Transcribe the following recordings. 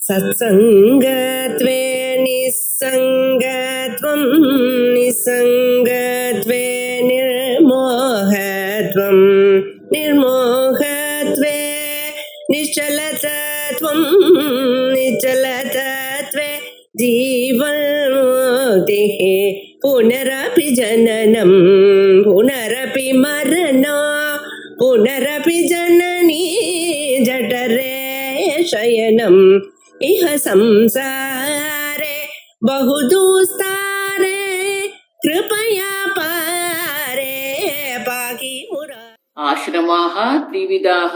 सत्संगत्वे निस्संगत्वं निस्संगत्वे निर्मोहत्वं निर्मोहत्वे निश्चलतत्वं निश्चलतत्वे जीवन्मुक्तिः पुनरपि जननं पुनरपि मरणं पुनरपि जननी जठरे शयनम् इह संसारे बहुदुस्तारे कृपया पारे पाहि मुरा। आश्रमाः त्रिविधाः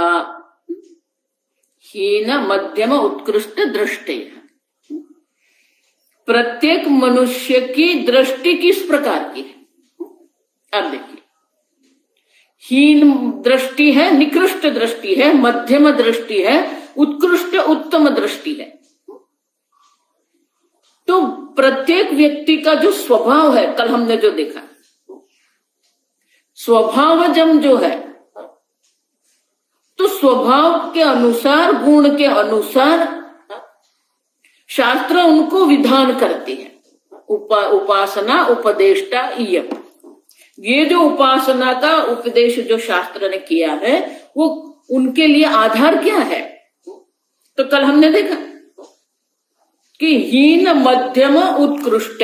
हीन मध्यम उत्कृष्ट दृष्टि। प्रत्येक मनुष्य की दृष्टि किस प्रकार की है? अब देखिए, हीन दृष्टि है, निकृष्ट दृष्टि है, मध्यम दृष्टि है, उत्कृष्ट उत्तम दृष्टि है। तो प्रत्येक व्यक्ति का जो स्वभाव है, कल हमने जो देखा, स्वभावजम जो है, तो स्वभाव के अनुसार, गुण के अनुसार शास्त्र उनको विधान करते हैं। उपासना उपदेष्टा इयम्। ये जो उपासना का उपदेश जो शास्त्र ने किया है, वो उनके लिए आधार क्या है? तो कल हमने देखा कि हीन मध्यम उत्कृष्ट।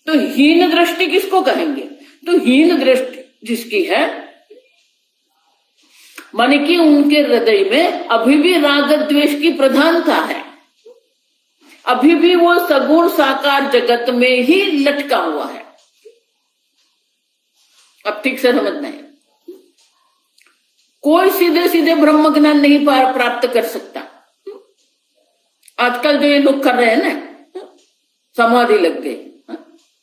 तो हीन दृष्टि किसको कहेंगे? तो हीन दृष्टि जिसकी है, माने कि उनके हृदय में अभी भी राग द्वेष की प्रधानता है, अभी भी वो सगुण साकार जगत में ही लटका हुआ है। अब ठीक से समझना है, कोई सीधे सीधे ब्रह्म ज्ञान नहीं प्राप्त कर सकता। आजकल जो ये लोग कर रहे हैं ना, समाधि लग गई,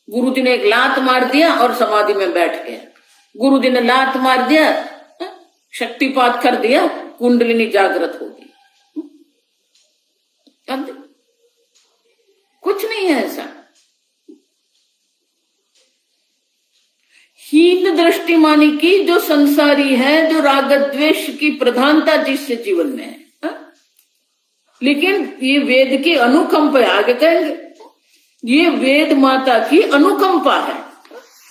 गुरुजी ने एक लात मार दिया और समाधि में बैठ गया, गुरुजी ने लात मार दिया, शक्तिपात कर दिया, कुंडलिनी जागृत होगी। कुछ नहीं है ऐसा। हीन दृष्टि मानी कि जो संसारी है, जो राग द्वेष की प्रधानता जिससे जीवन में है, लेकिन ये वेद की अनुकंपा, आगे कहेंगे, ये वेद माता की अनुकंपा है।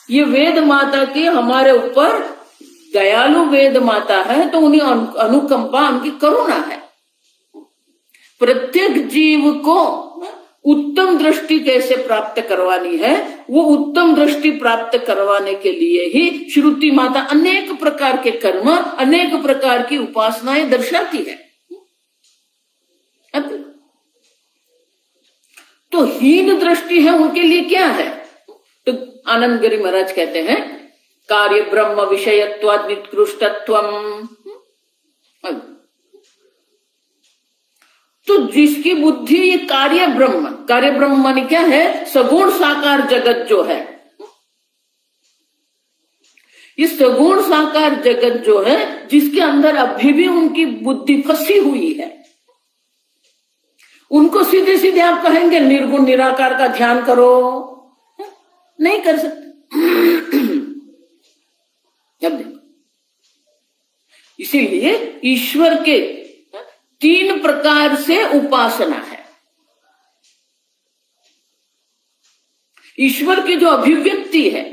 ये वेद माता की हमारे ऊपर दयालु वेद माता है, तो उन्हें अनुकंपा, उनकी करुणा है। प्रत्येक जीव को उत्तम दृष्टि कैसे प्राप्त करवानी है, वो उत्तम दृष्टि प्राप्त करवाने के लिए ही श्रुति माता अनेक प्रकार के कर्म, अनेक प्रकार की उपासनाएं दर्शाती है। तो हीन दृष्टि है, उनके लिए क्या है? तो आनंद गिरि महाराज कहते हैं, कार्य ब्रह्म विषयत्वाद निकृष्टत्वम। तो जिसकी बुद्धि ये कार्य ब्रह्म माने क्या है? सगुण साकार जगत जो है, ये सगुण साकार जगत जो है, जिसके अंदर अभी भी उनकी बुद्धि फंसी हुई है, उनको सीधे सीधे आप कहेंगे निर्गुण निराकार का ध्यान करो, नहीं कर सकते। जब देखो, इसीलिए ईश्वर के 3 प्रकार से उपासना है। ईश्वर की जो अभिव्यक्ति है,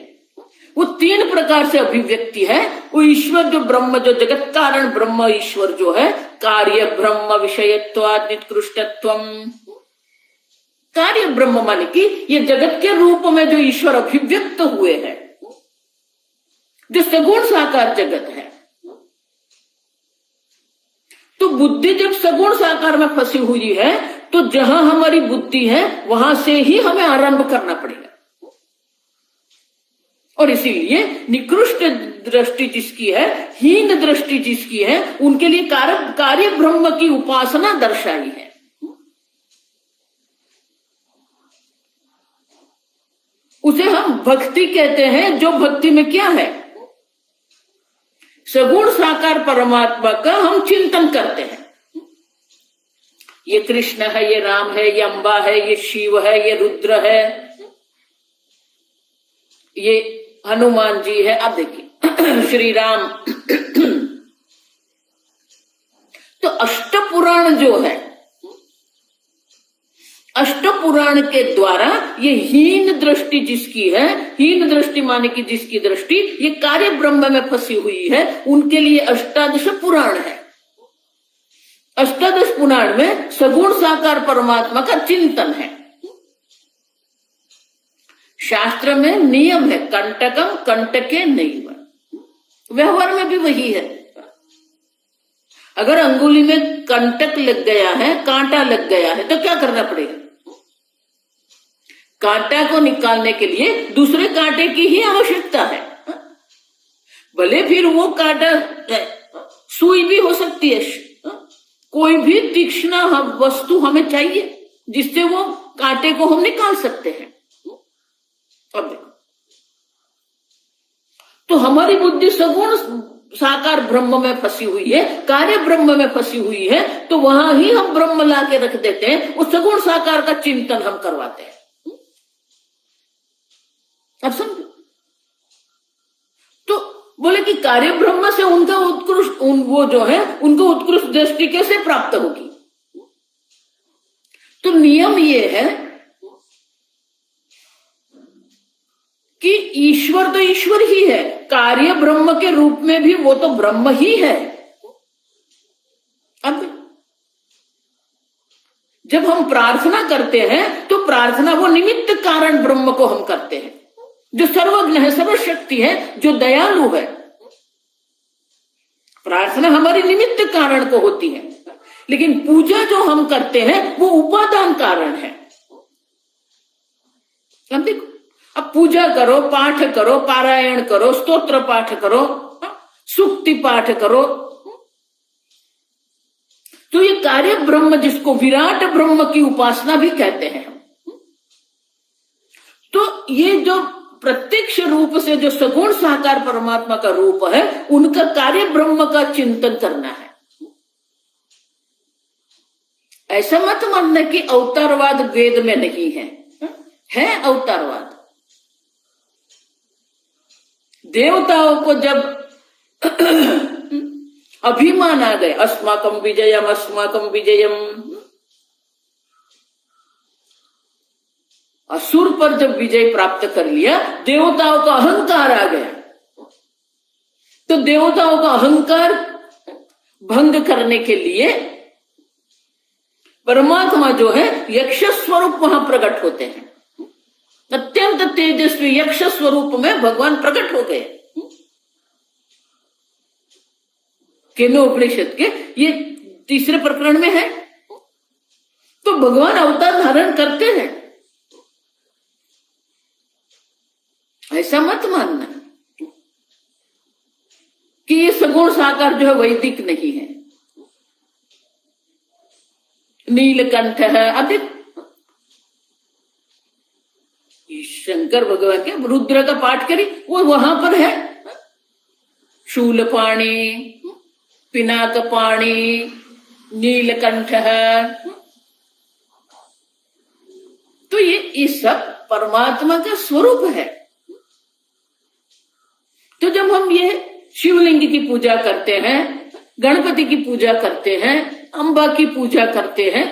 वो 3 प्रकार से अभिव्यक्ति है। वो ईश्वर जो ब्रह्म, जो जगत कारण ब्रह्म ईश्वर जो है, कार्य ब्रह्म विषयत्वाद निकृष्टत्वम। कार्य ब्रह्म माने कि ये जगत के रूप में जो ईश्वर अभिव्यक्त हुए हैं, जो सगुण साकार जगत है। तो बुद्धि जब सगुण साकार में फंसी हुई है, तो जहां हमारी बुद्धि है, वहां से ही हमें आरंभ करना पड़ेगा। और इसीलिए निकृष्ट दृष्टि जिसकी है, हीन दृष्टि जिसकी है, उनके लिए कार्य ब्रह्म की उपासना दर्शाई है। उसे हम भक्ति कहते हैं। जो भक्ति में क्या है? सगुण साकार परमात्मा का हम चिंतन करते हैं। ये कृष्ण है, ये राम है, ये अंबा है, ये शिव है, ये रुद्र है, ये हनुमान जी है। अब देखिए श्री राम। तो अष्टपुराण जो है अष्टपुराण के द्वारा, ये हीन दृष्टि जिसकी है, हीन दृष्टि माने कि जिसकी दृष्टि ये कार्य ब्रह्म में फंसी हुई है, उनके लिए अष्टादश पुराण है। अष्टादश पुराण में सगुण साकार परमात्मा का चिंतन है। शास्त्र में नियम है, कंटकम कंटके नैव, व्यवहार में भी वही है। अगर अंगुली में कंटक लग गया है, कांटा लग गया है, तो क्या करना पड़ेगा? कांटा को निकालने के लिए दूसरे कांटे की ही आवश्यकता है। भले फिर वो कांटा सुई भी हो सकती है, कोई भी तीक्ष्ण वस्तु हमें चाहिए जिससे वो कांटे को हम निकाल सकते हैं। अब देखो, तो हमारी बुद्धि सगुण साकार ब्रह्म में फंसी हुई है, कार्य ब्रह्म में फंसी हुई है, तो वहां ही हम ब्रह्म ला के रख देते हैं, उस सगुण साकार का चिंतन हम करवाते हैं। अब समझो, तो बोले कि कार्य ब्रह्म से उनका उत्कृष्ट वो जो है उनको उत्कृष्ट दृष्टि कैसे प्राप्त होगी? तो नियम ये है कि ईश्वर तो ईश्वर ही है, कार्य ब्रह्म के रूप में भी वो तो ब्रह्म ही है। अब जब हम प्रार्थना करते हैं तो प्रार्थना वो निमित्त कारण ब्रह्म को हम करते हैं, जो सर्वज्ञ है, सर्वशक्ति है, जो दयालु है। प्रार्थना हमारी निमित्त कारण को होती है, लेकिन पूजा जो हम करते हैं वो उपादान कारण है। अब देखो, अब पूजा करो, पाठ करो, पारायण करो, स्तोत्र पाठ करो, सुक्ति पाठ करो, तो ये कार्य ब्रह्म जिसको विराट ब्रह्म की उपासना भी कहते हैं। तो ये जो प्रत्यक्ष रूप से जो सगुण साकार परमात्मा का रूप है, उनका कार्य ब्रह्म का चिंतन करना है। ऐसा मत मानना कि अवतारवाद वेद में नहीं है अवतारवाद। देवताओं को जब अभिमान आ गए, अस्माकम विजयम अस्माकम विजयम, असुर पर जब विजय प्राप्त कर लिया, देवताओं का अहंकार आ गया, तो देवताओं का अहंकार भंग करने के लिए परमात्मा जो है यक्ष स्वरूप वहां प्रकट होते हैं। अत्यंत तेजस्वी यक्ष स्वरूप में भगवान प्रकट हो गए। केनोपनिषद के ये तीसरे प्रकरण में है। तो भगवान अवतार धारण करते हैं, ऐसा मत मानना कि ये सगुण साकार जो है वैदिक नहीं है। नीलकंठ है, अधिक शंकर भगवान के रुद्र का पाठ करी, वो वहां पर है। शूलपाणी, पिनाक पाणी, नीलकंठ है। तो ये सब परमात्मा का स्वरूप है। तो जब हम ये शिवलिंग की पूजा करते हैं, गणपति की पूजा करते हैं, अंबा की पूजा करते हैं,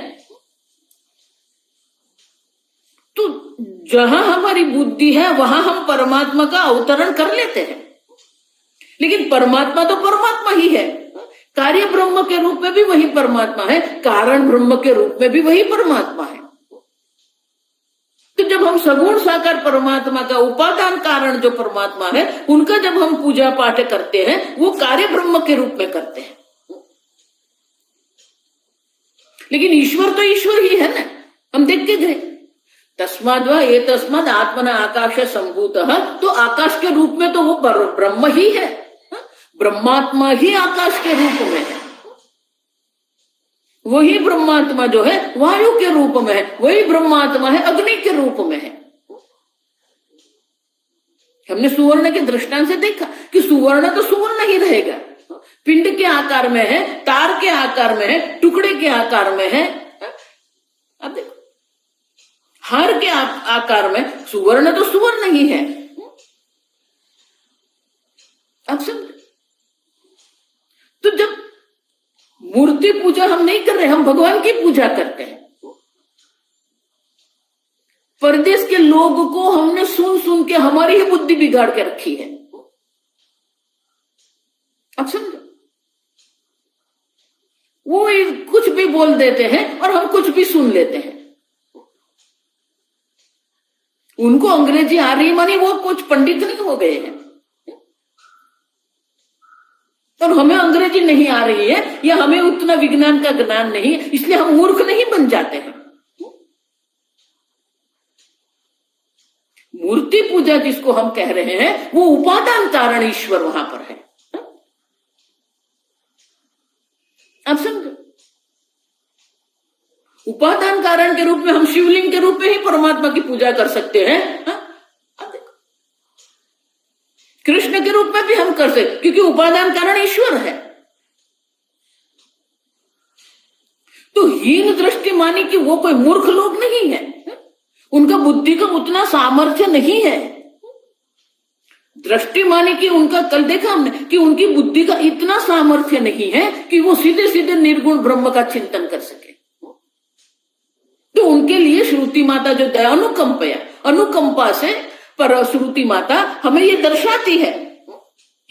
तो जहां हमारी बुद्धि है वहां हम परमात्मा का अवतरण कर लेते हैं। लेकिन परमात्मा तो परमात्मा ही है, कार्य ब्रह्म के रूप में भी वही परमात्मा है, कारण ब्रह्म के रूप में भी वही परमात्मा है। तो जब हम सगुण साकार परमात्मा का उपादान कारण जो परमात्मा है, उनका जब हम पूजा पाठ करते हैं, वो कार्य ब्रह्म के रूप में करते हैं। लेकिन ईश्वर तो ईश्वर ही है ना, हम देख के गए। तस्माद् वा ये तस्माद् आत्मना आकाश संभूतः, तो आकाश के रूप में तो वो ब्रह्म ही है, ब्रह्मात्मा ही आकाश के रूप में है। वही ब्रह्मात्मा जो है वायु के रूप में है, वही ब्रह्मात्मा है अग्नि के रूप में है। हमने सुवर्ण के दृष्टांत से देखा कि सुवर्ण तो सुवर्ण ही रहेगा, पिंड के आकार में है, तार के आकार में है, टुकड़े के आकार में है। अब देखो, हार के आकार में सुवर्ण तो सुवर्ण ही है। अब समझ, तो जब मूर्ति पूजा हम नहीं कर रहे, हम भगवान की पूजा करते हैं। परदेश के लोगों को हमने सुन सुन के हमारी ही बुद्धि बिगाड़ के रखी है। अब समझो, वो कुछ भी बोल देते हैं और हम कुछ भी सुन लेते हैं। उनको अंग्रेजी आ रही मानी वो कुछ पंडित नहीं हो गए हैं, और हमें अंग्रेजी नहीं आ रही है या हमें उतना विज्ञान का ज्ञान नहीं, इसलिए हम मूर्ख नहीं बन जाते हैं। मूर्ति पूजा जिसको हम कह रहे हैं वो उपादान कारण ईश्वर वहां पर है। आप समझो, उपादान कारण के रूप में हम शिवलिंग के रूप में ही परमात्मा की पूजा कर सकते हैं। अब देखो, कृष्ण के रूप में भी हम कर सकते, क्योंकि उपादान कारण ईश्वर है। तो हीन दृष्टि मानी कि वो कोई मूर्ख लोग नहीं है, उनका बुद्धि का उतना सामर्थ्य नहीं है। दृष्टि माने कि उनका, कल देखा हमने कि उनकी बुद्धि का इतना सामर्थ्य नहीं है कि वो सीधे सीधे निर्गुण ब्रह्म का चिंतन कर सके। तो उनके लिए श्रुति माता जो अनुकंपा से पर श्रुति माता हमें ये दर्शाती है,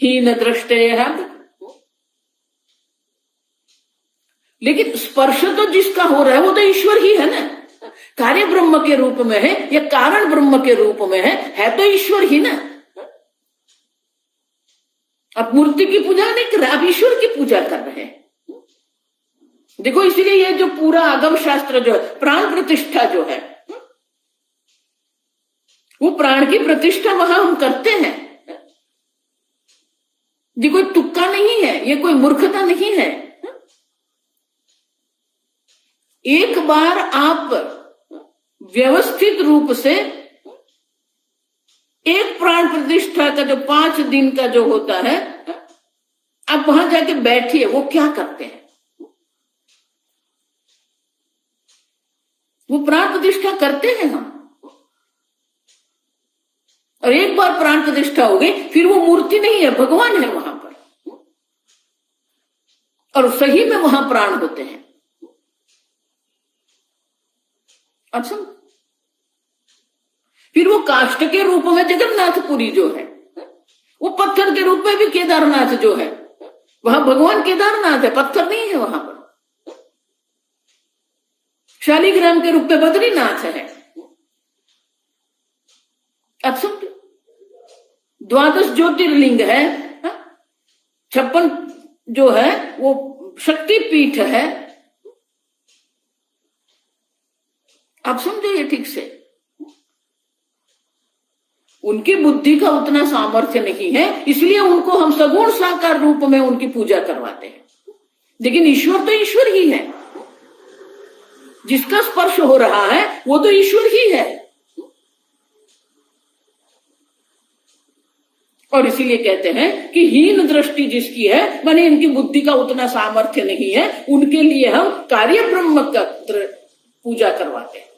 हीन दृष्टे है। लेकिन स्पर्श तो जिसका हो रहा है वो तो ईश्वर ही है ना, कार्य ब्रह्म के रूप में है या कारण ब्रह्म के रूप में है तो ईश्वर ही ना। आप मूर्ति की पूजा नहीं कर रहे, आप ईश्वर की पूजा कर रहे हैं। देखो, इसलिए ये जो पूरा आगम शास्त्र जो है, प्राण प्रतिष्ठा जो है, वो प्राण की प्रतिष्ठा वहां हम करते हैं। ये कोई तुक्का नहीं है, ये कोई मूर्खता नहीं है। एक बार आप व्यवस्थित रूप से एक प्राण प्रतिष्ठा का जो 5 दिन का जो होता है, आप वहां जाके बैठिए, वो क्या करते हैं। वो प्राण प्रतिष्ठा करते हैं हम, और एक बार प्राण प्रतिष्ठा हो गई फिर वो मूर्ति नहीं है, भगवान है वहां पर, और सही में वहां प्राण होते हैं। अच्छा, फिर वो काष्ठ के रूप में जगन्नाथपुरी जो है, वो पत्थर के रूप में भी केदारनाथ जो है, वहां भगवान केदारनाथ है, पत्थर नहीं है वहां पर। शालिग्राम के रूप में बद्रीनाथ है। अब समझो, 12 ज्योतिर्लिंग है, 56 जो है वो शक्तिपीठ है। आप समझो ये ठीक से, उनकी बुद्धि का उतना सामर्थ्य नहीं है, इसलिए उनको हम सगुण साकार रूप में उनकी पूजा करवाते हैं। लेकिन ईश्वर तो ईश्वर ही है, जिसका स्पर्श हो रहा है वो तो ईश्वर ही है। और इसीलिए कहते हैं कि हीन दृष्टि जिसकी है, माने इनकी बुद्धि का उतना सामर्थ्य नहीं है, उनके लिए हम कार्य ब्रह्म का पूजा करवाते हैं,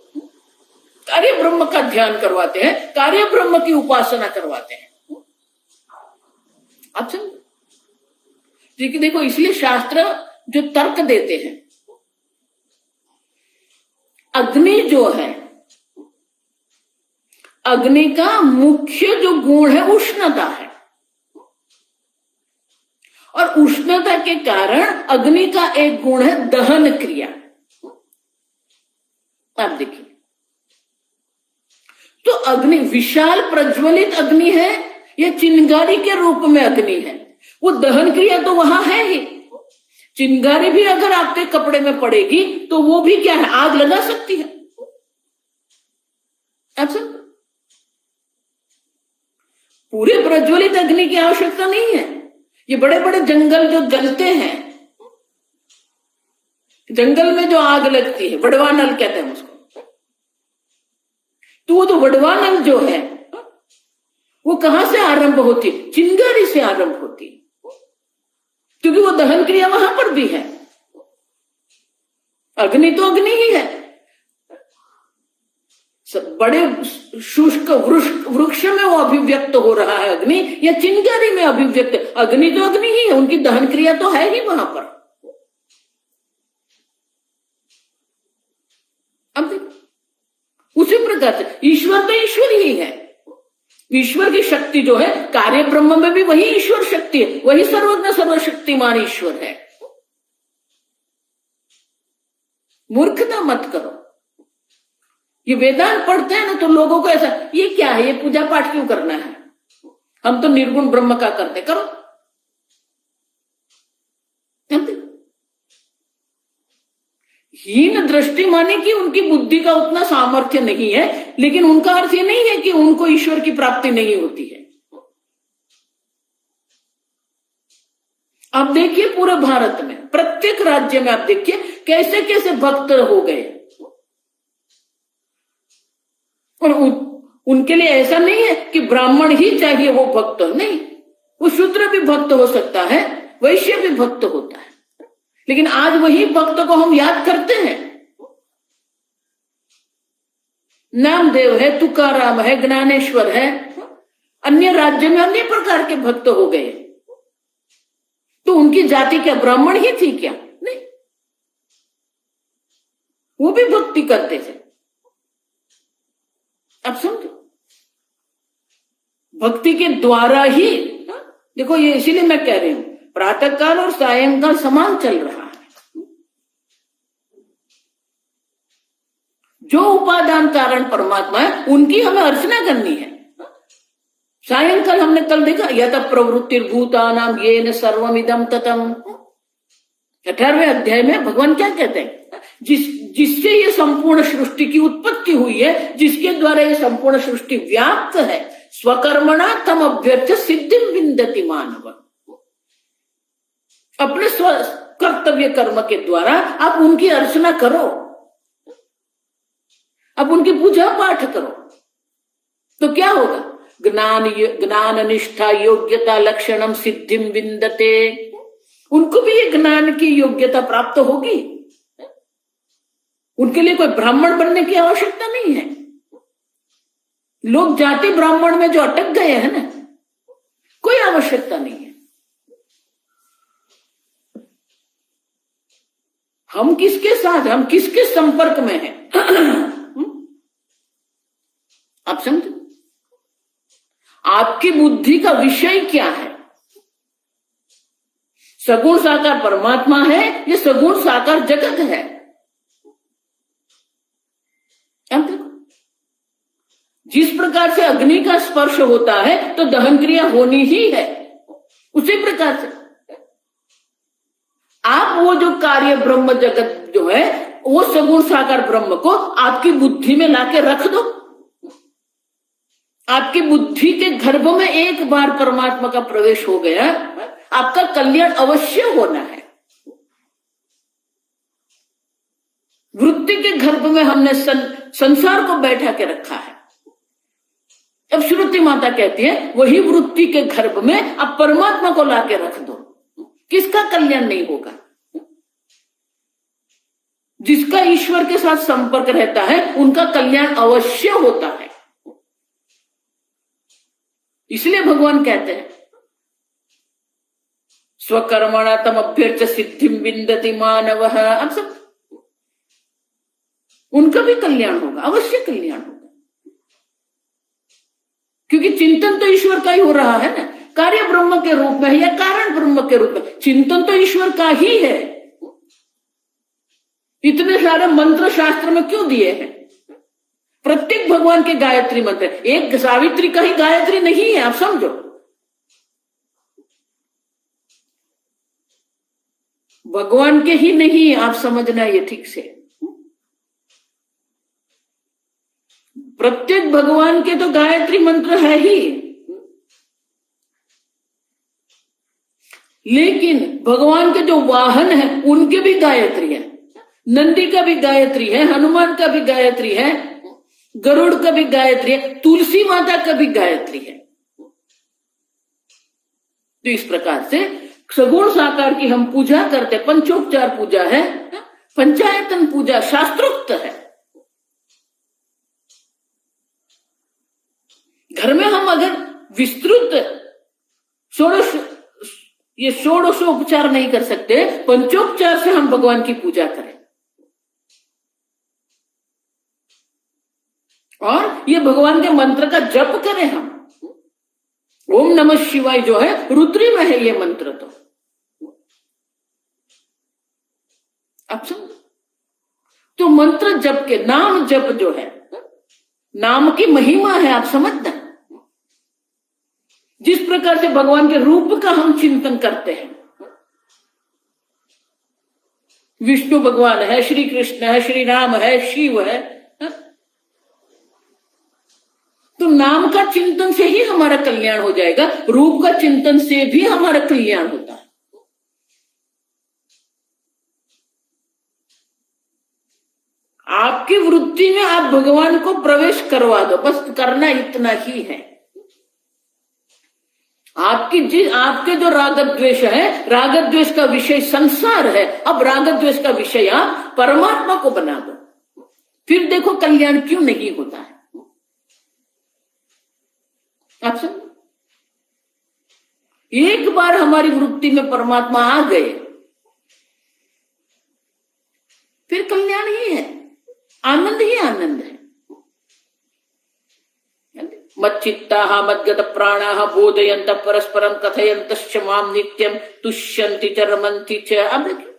कार्य ब्रह्म का ध्यान करवाते हैं, कार्य ब्रह्म की उपासना करवाते हैं। आप समझो, देखो, इसलिए शास्त्र जो तर्क देते हैं, अग्नि जो है, अग्नि का मुख्य जो गुण है उष्णता है, और उष्णता के कारण अग्नि का एक गुण है दहन क्रिया। आप देखिए, तो अग्नि विशाल प्रज्वलित अग्नि है या चिंगारी के रूप में अग्नि है, वो दहन क्रिया तो वहां है ही। चिंगारी भी अगर आपके कपड़े में पड़ेगी तो वो भी क्या है, आग लगा सकती है। अच्छा, पूरे प्रज्वलित अग्नि की आवश्यकता नहीं है। ये बड़े बड़े जंगल जो जलते हैं, जंगल में जो आग लगती है, वडवानल कहते हैं उसको, तो वो तो वडवानल जो है वो कहां से आरंभ होती, चिंगारी से आरंभ होती, क्योंकि वो दहन क्रिया वहां पर भी है। अग्नि तो अग्नि ही है। बड़े शुष्क वृक्ष में वो अभिव्यक्त हो रहा है अग्नि, या चिंगारी में अभिव्यक्त, अग्नि तो अग्नि ही है, उनकी दहन क्रिया तो है ही वहां पर। उसी प्रकार से ईश्वर तो ईश्वर ही है। ईश्वर की शक्ति जो है, कार्य ब्रह्म में भी वही ईश्वर शक्ति है, वही सर्वज्ञ सर्वशक्तिमान ईश्वर है। मूर्खता मत करो। ये वेदांत पढ़ते हैं ना तो लोगों को ऐसा, ये क्या है, ये पूजा पाठ क्यों करना है, हम तो निर्गुण ब्रह्म का करते, करो। हीन दृष्टि माने कि उनकी बुद्धि का उतना सामर्थ्य नहीं है, लेकिन उनका अर्थ ये नहीं है कि उनको ईश्वर की प्राप्ति नहीं होती है। आप देखिए पूरे भारत में प्रत्येक राज्य में आप देखिए कैसे कैसे भक्त हो गए, और उनके लिए ऐसा नहीं है कि ब्राह्मण ही चाहिए वो भक्त, नहीं, वो शूद्र भी भक्त हो सकता है, वैश्य भी भक्त होता है। लेकिन आज वही भक्त को हम याद करते हैं। नामदेव है, तुकाराम है, ज्ञानेश्वर है, अन्य राज्य में अन्य प्रकार के भक्त हो गए। तो उनकी जाति क्या ब्राह्मण ही थी क्या? नहीं, वो भी भक्ति करते थे। अब समझो, भक्ति के द्वारा ही, देखो ये इसीलिए मैं कह रही हूं प्रातः काल और सायंकाल समान चल रहा है। जो उपादान कारण परमात्मा है उनकी हमें अर्चना करनी है। सायंकाल हमने कल देखा, यत प्रवृत्तिर्भूतानां येन सर्वमिदं ततम्। 18वें अध्याय में भगवान क्या कहते हैं, जिससे ये संपूर्ण सृष्टि की उत्पत्ति हुई है, जिसके द्वारा ये संपूर्ण सृष्टि व्याप्त है, स्वकर्मणा तम अभ्यर्थ सिद्धिं विन्दति मानव। अपने स्व कर्तव्य कर्म के द्वारा आप उनकी अर्चना करो, आप उनकी पूजा पाठ करो, तो क्या होगा? ज्ञान निष्ठा योग्यता लक्षणम सिद्धिम विन्दते। उनको भी ये ज्ञान की योग्यता प्राप्त होगी। उनके लिए कोई ब्राह्मण बनने की आवश्यकता नहीं है। लोग जाति ब्राह्मण में जो अटक गए हैं ना, कोई आवश्यकता नहीं है। हम किसके साथ, हम किसके संपर्क में हैं? आप समझो, आपकी बुद्धि का विषय क्या है? सगुण साकार परमात्मा है, ये सगुण साकार जगत है। अब देखो, जिस प्रकार से अग्नि का स्पर्श होता है तो दहन क्रिया होनी ही है, उसी प्रकार से आप वो जो कार्य ब्रह्म जगत जो है, वो सगुण साकार ब्रह्म को आपकी बुद्धि में लाके रख दो। आपकी बुद्धि के गर्भ में एक बार परमात्मा का प्रवेश हो गया, आपका कल्याण अवश्य होना है। वृत्ति के गर्भ में हमने संसार को बैठा के रखा है। अब श्रुति माता कहती है वही वृत्ति के गर्भ में आप परमात्मा को लाके रख दो, किसका कल्याण नहीं होगा? जिसका ईश्वर के साथ संपर्क रहता है उनका कल्याण अवश्य होता है। इसलिए भगवान कहते हैं स्वकर्मणा तम अभ्यर्च सिद्धिं विन्दति मानवः। अब सब उनका भी कल्याण होगा, अवश्य कल्याण होगा, क्योंकि चिंतन तो ईश्वर का ही हो रहा है ना, कार्य ब्रह्म के रूप में या कारण ब्रह्म के रूप में। चिंतन तो ईश्वर का ही है। इतने सारे मंत्र शास्त्र में क्यों दिए हैं? प्रत्येक भगवान के गायत्री मंत्र, एक सावित्री का ही गायत्री नहीं है, आप समझो। भगवान के ही नहीं, आप समझना ये ठीक से। प्रत्येक भगवान के तो गायत्री मंत्र है ही, लेकिन भगवान के जो वाहन है उनके भी गायत्री है। नंदी का भी गायत्री है, हनुमान का भी गायत्री है, गरुड़ का भी गायत्री है, तुलसी माता का भी गायत्री है। तो इस प्रकार से सगुण साकार की हम पूजा करते, पंचोपचार पूजा है, पंचायतन पूजा शास्त्रोक्त है। घर में हम अगर विस्तृत षोडशोपचार नहीं कर सकते, पंचोपचार से हम भगवान की पूजा करें। और ये भगवान के मंत्र का जप करें हम। ओम नमः शिवाय जो है रुद्री में है ये मंत्र। आप समझ, तो मंत्र जप के नाम जप जो है, नाम की महिमा है, आप समझना। जिस प्रकार से भगवान के रूप का हम चिंतन करते हैं, विष्णु भगवान है, श्री कृष्ण है, श्री राम है, शिव है, तो नाम का चिंतन से ही हमारा कल्याण हो जाएगा, रूप का चिंतन से भी हमारा कल्याण होता है। आपकी वृत्ति में आप भगवान को प्रवेश करवा दो, बस करना इतना ही है। आपके जो राग द्वेष है, राग द्वेष का विषय संसार है, अब राग द्वेष का विषय आप परमात्मा को बना दो, फिर देखो कल्याण क्यों नहीं होता है। आप समझ, एक बार हमारी वृत्ति में परमात्मा आ गए फिर कल्याण ही है, आनंद ही आनंद है। मच्चित्ताः मद्गत प्राणाः बोधयन्त परस्परम कथयन्तश्च माम नित्यम तुष्यन्ति च रमन्ति च। अब देखिए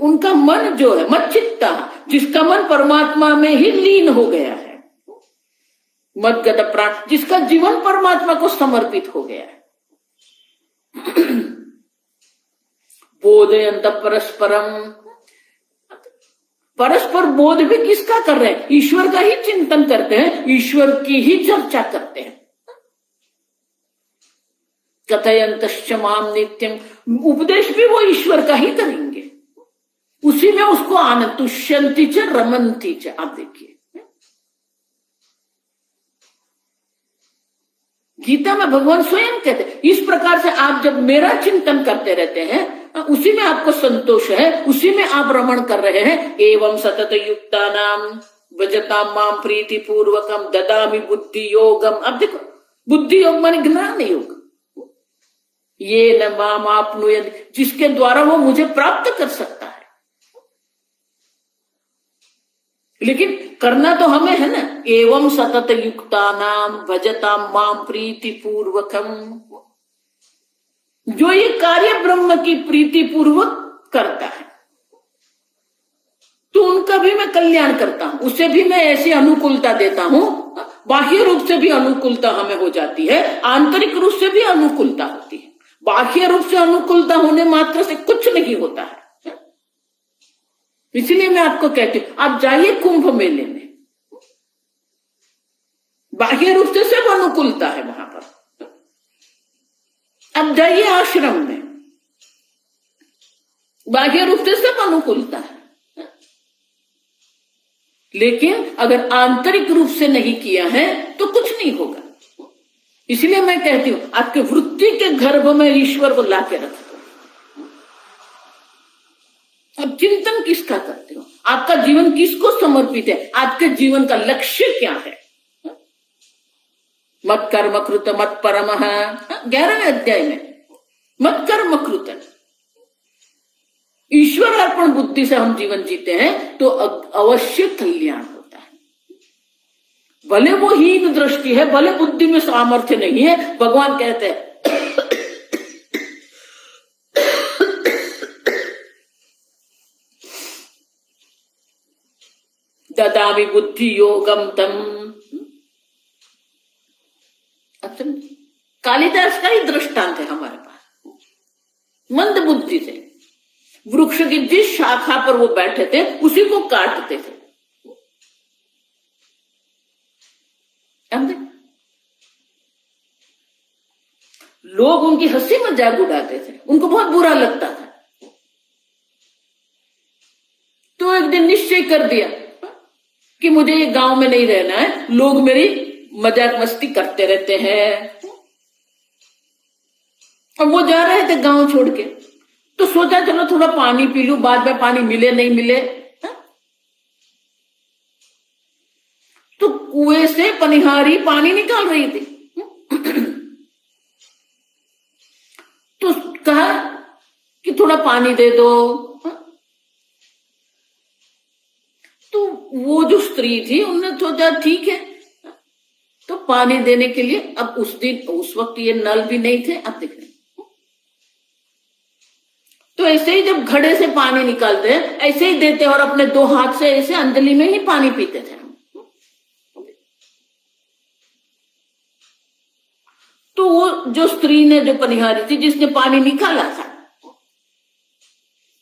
उनका मन जो है मच्चित्ता, जिसका मन परमात्मा में ही लीन हो गया है, मद्गत प्राण, जिसका जीवन परमात्मा को समर्पित हो गया है। बोधयन्त परस्परम, परस्पर बोध भी किसका कर रहे हैं? ईश्वर का ही चिंतन करते हैं, ईश्वर की ही चर्चा करते हैं। कथयन्तश्च माम नित्यम, उपदेश भी वो ईश्वर का ही करेंगे, उसी में उसको आनंद, तुष्यन्ति च रमन्ति च। आप देखिए गीता में भगवान स्वयं कहते हैं, इस प्रकार से आप जब मेरा चिंतन करते रहते हैं, उसी में आपको संतोष है, उसी में आप रमण कर रहे हैं। एवं सतत युक्तानाम भजताम माम प्रीति पूर्वकम ददामि बुद्धि योगम। अब देखो बुद्धि योग माने ज्ञान योग, ये न माम आपनुयन्, जिसके द्वारा वो मुझे प्राप्त कर सकता है। लेकिन करना तो हमें है ना। एवं सतत युक्तानाम भजताम माम प्रीति पूर्वकम, जो ये कार्य ब्रह्म की प्रीति पूर्वक करता है, तो उनका भी मैं कल्याण करता हूं, उसे भी मैं ऐसी अनुकूलता देता हूं। बाह्य रूप से भी अनुकूलता हमें हो जाती है, आंतरिक रूप से भी अनुकूलता होती है। बाह्य रूप से अनुकूलता होने मात्र से कुछ नहीं होता है। इसलिए मैं आपको कहती हूं, आप जाइए कुंभ मेले में, बाह्य रूप से सब अनुकूलता है वहां पर। अब जाइए आश्रम में, बाह्य रूप से सब अनुकूलता है, लेकिन अगर आंतरिक रूप से नहीं किया है तो कुछ नहीं होगा। इसलिए मैं कहती हूं, आपके वृत्ति के गर्भ में ईश्वर को लाके रखो। अब चिंतन किसका करते हो? आपका जीवन किसको समर्पित है? आपके जीवन का लक्ष्य क्या है? मत कर्म कृत मत परमः, 11वें अध्याय में मत कर्म कृत, ईश्वर अर्पण बुद्धि से हम जीवन जीते हैं तो अवश्य कल्याण होता है। भले वो हीन दृष्टि है, भले बुद्धि में सामर्थ्य नहीं है, भगवान कहते हैं ददामि बुद्धि योगम तम। कालिदास का ही दृष्टांत है हमारे पास। मंद बुद्धि से वृक्ष की जिस शाखा पर वो बैठे थे उसी को काटते थे। लोग उनकी हंसी मजाक उड़ाते थे, उनको बहुत बुरा लगता था। तो एक दिन निश्चय कर दिया कि मुझे ये गांव में नहीं रहना है, लोग मेरी मजाक मस्ती करते रहते हैं। अब वो जा रहे थे गांव छोड़ के, तो सोचा चलो थोड़ा पानी पी लूं, बाद में पानी मिले नहीं मिले। तो कुएं से पनिहारी पानी निकाल रही थी, तो कहा कि थोड़ा पानी दे दो। तो वो जो स्त्री थी उनने सोचा ठीक है, तो पानी देने के लिए, अब उस वक्त ये नल भी नहीं थे, अब देख रहे तो ऐसे ही जब घड़े से पानी निकालते हैं ऐसे ही देते और अपने 2 हाथ से ऐसे अंजलि में ही पानी पीते थे। तो वो जो स्त्री ने, जो पनिहारी थी जिसने पानी निकाला था,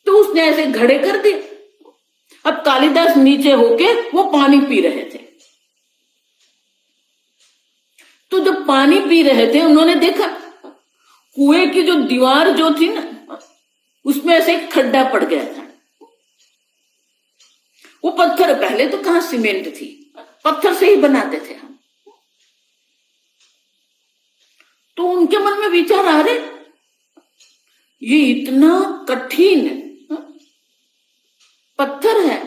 तो उसने ऐसे घड़े कर दिए। अब कालिदास नीचे होके वो पानी पी रहे थे। तो जब पानी पी रहे थे उन्होंने देखा कुएं की जो दीवार जो थी ना उसमें ऐसे एक खड्डा पड़ गया था। वो पत्थर, पहले तो कहां सीमेंट थी, पत्थर से ही बनाते थे हम। तो उनके मन में विचार आ रहे, ये इतना कठिन पत्थर है,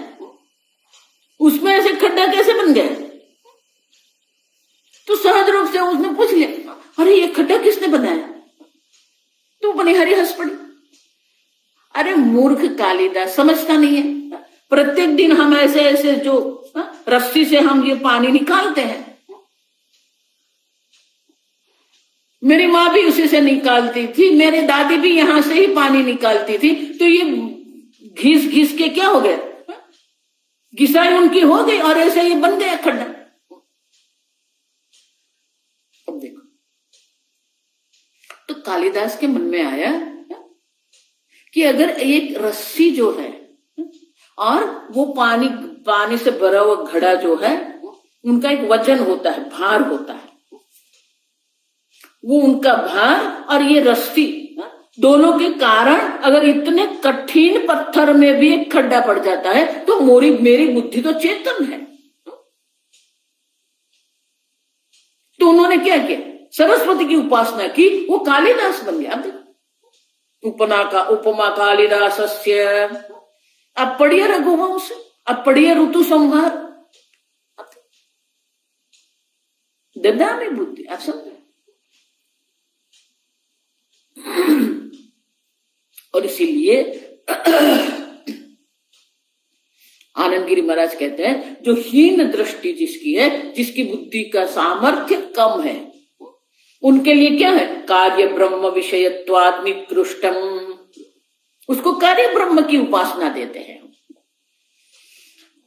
उसमें ऐसे खड्डा कैसे बन गया? तो सहज रूप से उसने पूछ लिया, अरे ये खड्डा किसने बनाया? तो बनिहारी हंस पड़ी। अरे मूर्ख कालिदास, समझता नहीं है, प्रत्येक दिन हम ऐसे ऐसे जो रस्सी से हम ये पानी निकालते हैं, मेरी माँ भी उसी से निकालती थी, मेरे दादी भी यहां से ही पानी निकालती थी, तो ये घिस घिस के क्या हो गया, घिसाई उनकी हो गई और ऐसे ही बन गया खड्डा। अब देखो, तो कालिदास के मन में आया कि अगर एक रस्सी जो है और वो पानी से भरा हुआ घड़ा जो है, उनका एक वजन होता है, भार होता है, वो उनका भार और ये रस्सी दोनों के कारण अगर इतने कठिन पत्थर में भी एक खड्डा पड़ जाता है, तो मेरी बुद्धि तो चेतन है। तो उन्होंने क्या किया, सरस्वती की उपासना की, वो कालिदास बन गया। उपमा कालिदासस्य। अब पढ़िए रघुवंश, अब पढ़िए ऋतु संहार, ददामी बुद्धि, आप समझे। और इसीलिए आनंद गिरी महाराज कहते हैं, जो हीन दृष्टि जिसकी है, जिसकी बुद्धि का सामर्थ्य कम है, उनके लिए क्या है, कार्य ब्रह्म विषयत्वात् निकृष्टम, उसको कार्य ब्रह्म की उपासना देते हैं।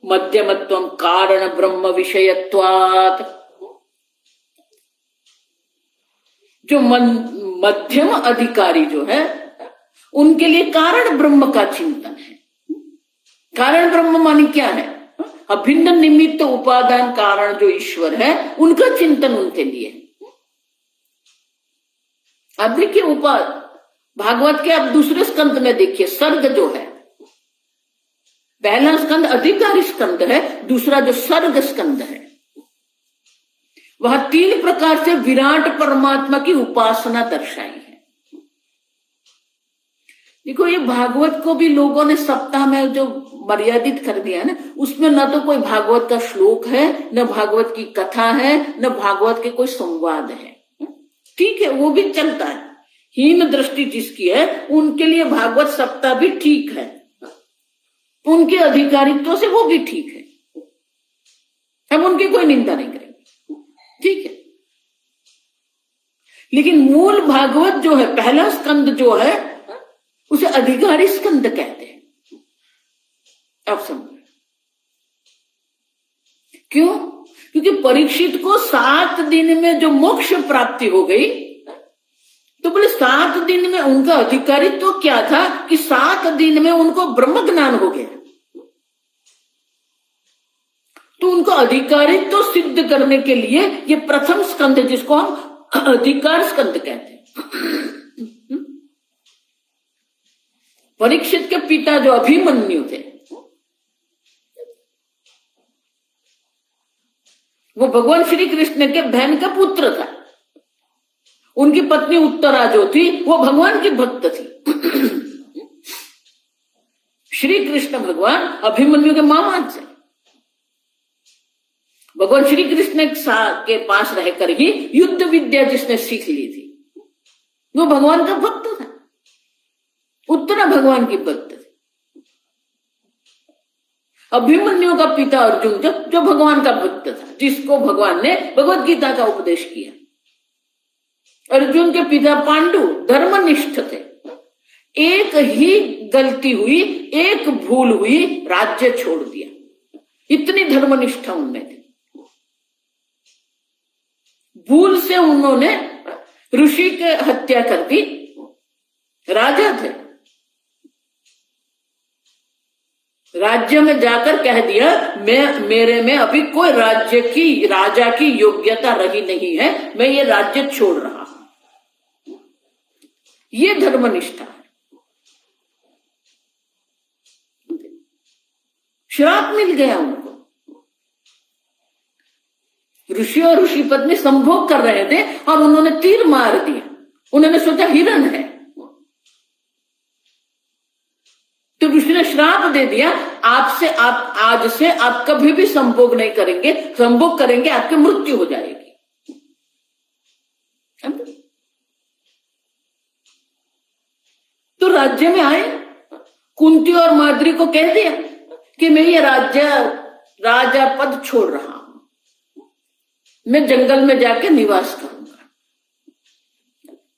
मध्यमत्वम कारण ब्रह्म विषयत्वात्, जो मध्यम अधिकारी जो है उनके लिए कारण ब्रह्म का चिंतन है। कारण ब्रह्म मानी क्या है, अभिन्न निमित्त उपादान कारण जो ईश्वर है, उनका चिंतन उनके लिए। अब देखिए भागवत के आप दूसरे स्कंद में देखिए, सर्ग जो है, पहला स्कंद अधिकारी स्कंद है, दूसरा जो सर्ग स्कंद है, वह 3 प्रकार से विराट परमात्मा की उपासना दर्शाई है। देखो, ये भागवत को भी लोगों ने सप्ताह में जो मर्यादित कर दिया है ना, उसमें न तो कोई भागवत का श्लोक है, न भागवत की कथा है, न भागवत के कोई संवाद है। ठीक है, वो भी चलता है। हीन दृष्टि जिसकी है उनके लिए भागवत सप्ताह भी ठीक है, उनके अधिकारित्व से वो भी ठीक है, हम उनकी कोई निंदा नहीं करेंगे, ठीक है। लेकिन मूल भागवत जो है, पहला स्कंद जो है, उसे अधिकारी स्कंद कहते हैं। अब समझ, क्यों? क्योंकि परीक्षित को 7 दिन में जो मोक्ष प्राप्ति हो गई, तो बोले 7 दिन में उनका अधिकारित्व तो क्या था कि 7 दिन में उनको ब्रह्म ज्ञान हो गया। तो उनको अधिकारित्व तो सिद्ध करने के लिए ये प्रथम स्कंद, जिसको हम अधिकार स्कंद कहते हैं। परीक्षित के पिता जो अभिमन्यु थे, वो भगवान श्री कृष्ण के बहन का पुत्र था। उनकी पत्नी उत्तरा जो थी, वो भगवान की भक्त थी। श्री कृष्ण भगवान अभिमन्यु के मामा थे। भगवान श्री कृष्ण के पास रहकर ही युद्ध विद्या जिसने सीख ली थी, वो भगवान का भक्त था। उत्तरा भगवान की भक्त थी। अभिमन्यु का पिता अर्जुन जो भगवान का भक्त था, जिसको भगवान ने भगवत गीता का उपदेश किया। अर्जुन के पिता पांडु धर्मनिष्ठ थे। एक ही गलती हुई, एक भूल हुई, राज्य छोड़ दिया। इतनी धर्मनिष्ठा उनमें थी। भूल से उन्होंने ऋषि की हत्या कर दी। राजा थे, राज्य में जाकर कह दिया मेरे में अभी कोई राजा की योग्यता रही नहीं है, मैं ये राज्य छोड़ रहा हूं। ये धर्मनिष्ठा है। श्राप मिल गया उनको। ऋषि और ऋषि पत्नी संभोग कर रहे थे और उन्होंने तीर मार दिया। उन्होंने सोचा हिरण है, तो ऋषि ने श्राप दे दिया, आप आज से आप कभी भी संभोग नहीं करेंगे, संभोग करेंगे आपकी मृत्यु हो जाएगी। तो राज्य में आए, कुंती और माद्री को कह दिया कि मैं ये राजा पद छोड़ रहा हूं, मैं जंगल में जाके निवास करूंगा।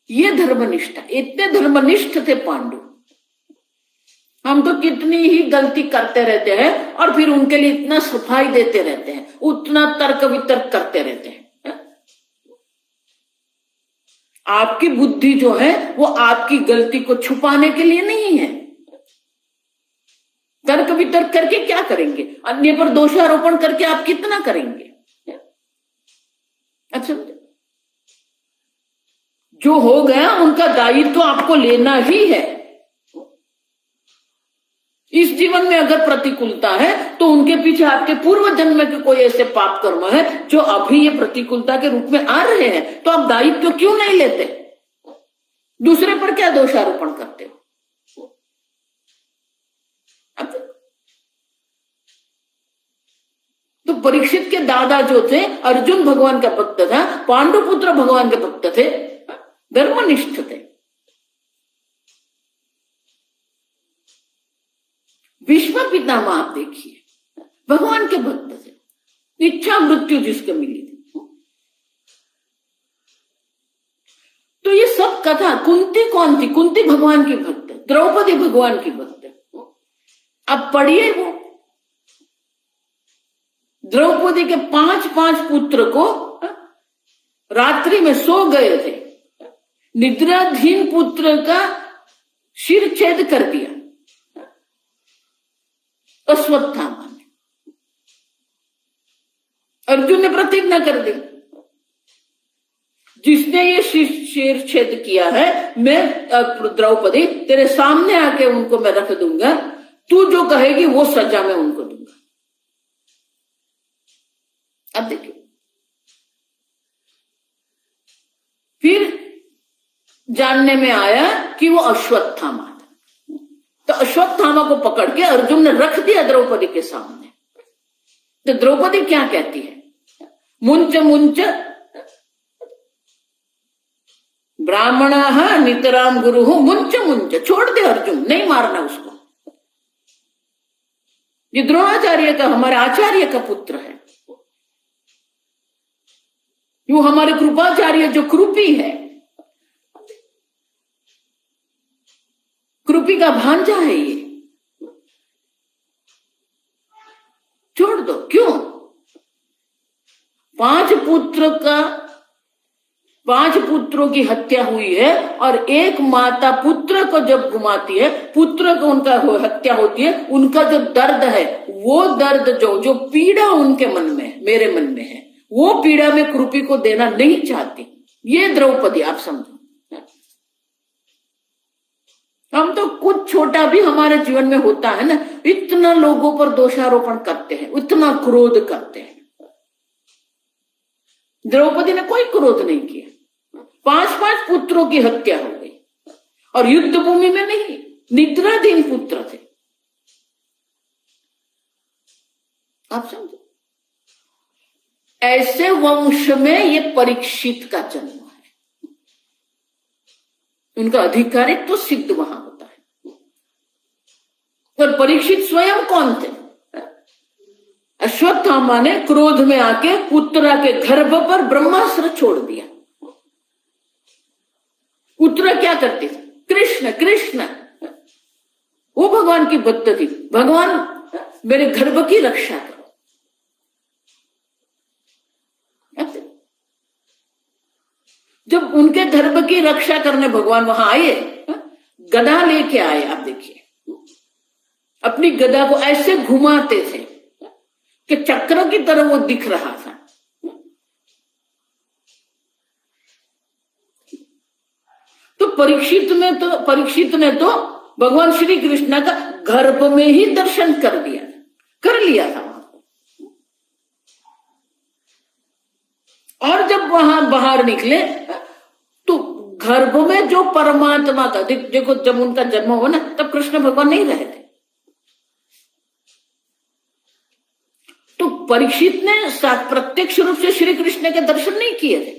ये धर्मनिष्ठा, इतने धर्मनिष्ठ थे पांडु। हम तो कितनी ही गलती करते रहते हैं और फिर उनके लिए इतना सफाई देते रहते हैं, उतना तर्क वितर्क करते रहते हैं। आपकी बुद्धि जो है वो आपकी गलती को छुपाने के लिए नहीं है। तर्क वितर्क करके क्या करेंगे? अन्य पर दोषारोपण करके आप कितना करेंगे? अच्छा, जो हो गया उनका दायित्व तो आपको लेना ही है। इस जीवन में अगर प्रतिकूलता है तो उनके पीछे आपके पूर्व जन्म के कोई ऐसे पाप कर्म है जो अभी ये प्रतिकूलता के रूप में आ रहे हैं, तो आप दायित्व क्यों नहीं लेते? दूसरे पर क्या दोषारोपण करते हो? तो परीक्षित के दादा जो थे, अर्जुन भगवान का भक्त था, पांडुपुत्र भगवान के भक्त थे, धर्मनिष्ठ थे। विश्व पितामह आप देखिए, भगवान के भक्त थे, इच्छा मृत्यु जिसको मिली थी। तो ये सब कथा, कुंती कौन थी? कुंती भगवान की भक्त, द्रौपदी भगवान की भक्त। अब पढ़िए, वो द्रौपदी के 5 पुत्र को रात्रि में सो गए थे, निद्राधीन पुत्र का सिर छेद कर दिया अश्वत्थामा ने। अर्जुन ने प्रतिज्ञा कर दी, जिसने ये सिर छेद किया है, मैं द्रौपदी तेरे सामने आके उनको मैं रख दूंगा, तू जो कहेगी वो सजा मैं उनको दूंगा। अब देखिए, फिर जानने में आया कि वो अश्वत्थामा था। तो अश्वत्थामा को पकड़ के अर्जुन ने रख दिया द्रौपदी के सामने। तो द्रौपदी क्या कहती है? मुंच मुंच ब्राह्मणः नितराम गुरुः मुंच मुंच। छोड़ दे अर्जुन, नहीं मारना उसको। ये द्रोणाचार्य का, हमारे आचार्य का पुत्र है। वो हमारे कृपाचार्य जो कृपी है, कृपी का भांजा है ये। छोड़ दो। क्यों? 5 पुत्रों की हत्या हुई है और एक माता पुत्र को जब घुमाती है, पुत्र को उनका हत्या होती है, उनका जो दर्द है, वो दर्द जो पीड़ा उनके मन में, मेरे मन में है, वो पीड़ा में कृपी को देना नहीं चाहती। ये द्रौपदी, आप समझो। हम तो कुछ छोटा भी हमारे जीवन में होता है ना, इतना लोगों पर दोषारोपण करते हैं, इतना क्रोध करते हैं। द्रौपदी ने कोई क्रोध नहीं किया। 5 पुत्रों की हत्या हो गई और युद्ध भूमि में नहीं, निद्राधीन पुत्र थे। आप समझो, ऐसे वंश में ये परीक्षित का जन्म है। उनका अधिकारित्व तो सिद्ध वहां होता है। और परीक्षित स्वयं कौन थे? अश्वत्थामा ने क्रोध में आके उत्तरा के गर्भ पर ब्रह्मास्त्र छोड़ दिया। उत्तरा क्या करती थी? कृष्ण कृष्ण, वो भगवान की भक्त थी। भगवान मेरे गर्भ की रक्षा करो। जब उनके गर्भ की रक्षा करने भगवान वहां आए, गदा लेके आए। आप देखिए, अपनी गदा को ऐसे घुमाते थे कि चक्र की तरह वो दिख रहा था। तो परीक्षित ने तो भगवान श्री कृष्ण का गर्भ में ही दर्शन कर लिया था। और जब वहां बाहर निकले तो गर्भ में जो परमात्मा का, देखो जब उनका जन्म हुआ ना, तब कृष्ण भगवान नहीं रहे थे। तो परीक्षित ने प्रत्यक्ष रूप से श्री कृष्ण के दर्शन नहीं किए थे।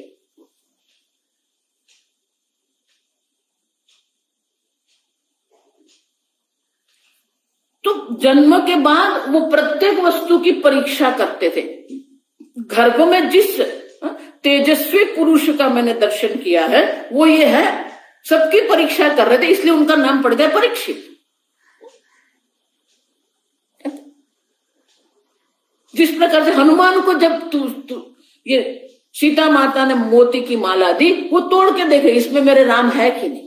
तो जन्म के बाद वो प्रत्येक वस्तु की परीक्षा करते थे। गर्भ में जिस तेजस्वी पुरुष का मैंने दर्शन किया है, वो ये है, सबकी परीक्षा कर रहे थे, इसलिए उनका नाम पड़ गया परीक्षित। जिस प्रकार से हनुमान को जब ये सीता माता ने मोती की माला दी, वो तोड़ के देखे इसमें मेरे राम है कि नहीं।